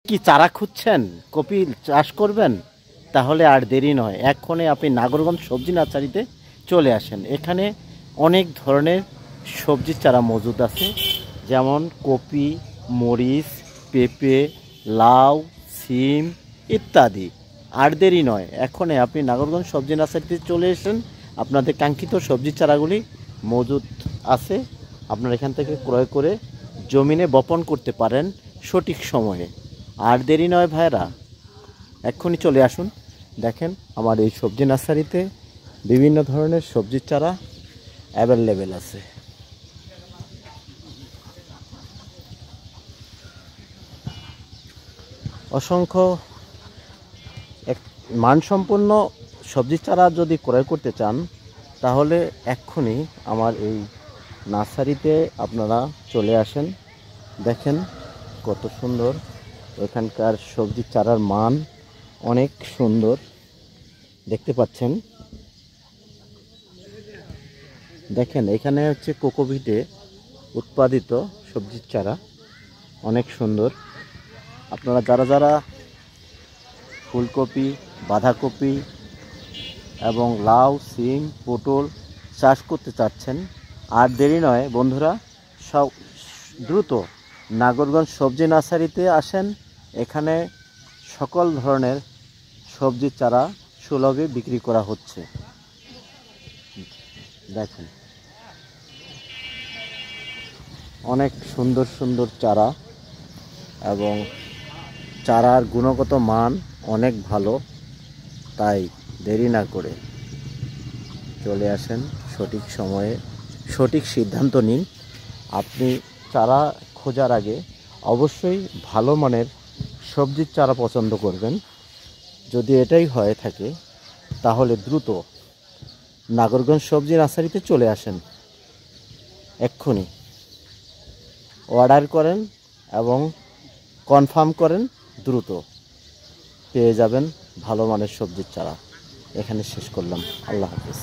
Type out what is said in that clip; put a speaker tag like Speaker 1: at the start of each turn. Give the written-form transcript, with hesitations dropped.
Speaker 1: কি চারা খুঁজছেন, কপি চাষ করবেন? তাহলে আর দেরি নয়, এক্ষণে আপনি নাগরগঞ্জ সবজি নার্সারিতে চলে আসেন। এখানে অনেক ধরনের সবজির চারা মজুদ আছে, যেমন কপি, মরিচ, পেঁপে, লাউ, সিম ইত্যাদি। আর দেরি নয়, এক্ষণে আপনি নাগরগঞ্জ সবজি নার্সারিতে চলে এসেন। আপনাদের কাঙ্ক্ষিত সবজির চারাগুলি মজুদ আছে, আপনারা এখান থেকে ক্রয় করে জমিনে বপন করতে পারেন সঠিক সময়ে। আর দেরি নয় ভাইরা, এক্ষুনি চলে আসুন। দেখেন আমার এই সবজি নার্সারিতে বিভিন্ন ধরনের সবজির চারা অ্যাভেলেবেল আছে। অসংখ্য মানসম্পন্ন সবজির চারা যদি ক্রয় করতে চান, তাহলে এক্ষুনি আমার এই নার্সারিতে আপনারা চলে আসেন। দেখেন কত সুন্দর এখানকার সবজির চারার মান, অনেক সুন্দর দেখতে পাচ্ছেন। দেখেন এখানে হচ্ছে কোকোপিটে উৎপাদিত সবজির চারা, অনেক সুন্দর। আপনারা যারা যারা ফুলকপি, বাঁধাকপি এবং লাউ, সিম, পটল চাষ করতে চাচ্ছেন, আর দেরি নয় বন্ধুরা, সব দ্রুত নাগরগঞ্জ সবজি নার্সারিতে আসেন। এখানে সকল ধরনের সবজির চারা সুলভে বিক্রি করা হচ্ছে। দেখেন অনেক সুন্দর সুন্দর চারা, এবং চারার গুণগত মান অনেক ভালো। তাই দেরি না করে চলে আসেন, সঠিক সময়ে সঠিক সিদ্ধান্ত নিন। আপনি চারা খোঁজার আগে অবশ্যই ভালো মানের সবজির চারা পছন্দ করবেন। যদি এটাই হয়ে থাকে, তাহলে দ্রুত নাগরগঞ্জ সবজি নার্সারিতে চলে আসেন। এক্ষুনি অর্ডার করেন এবং কনফার্ম করেন, দ্রুত পেয়ে যাবেন ভালো মানের সবজির চারা। এখানে শেষ করলাম। আল্লাহ হাফেজ।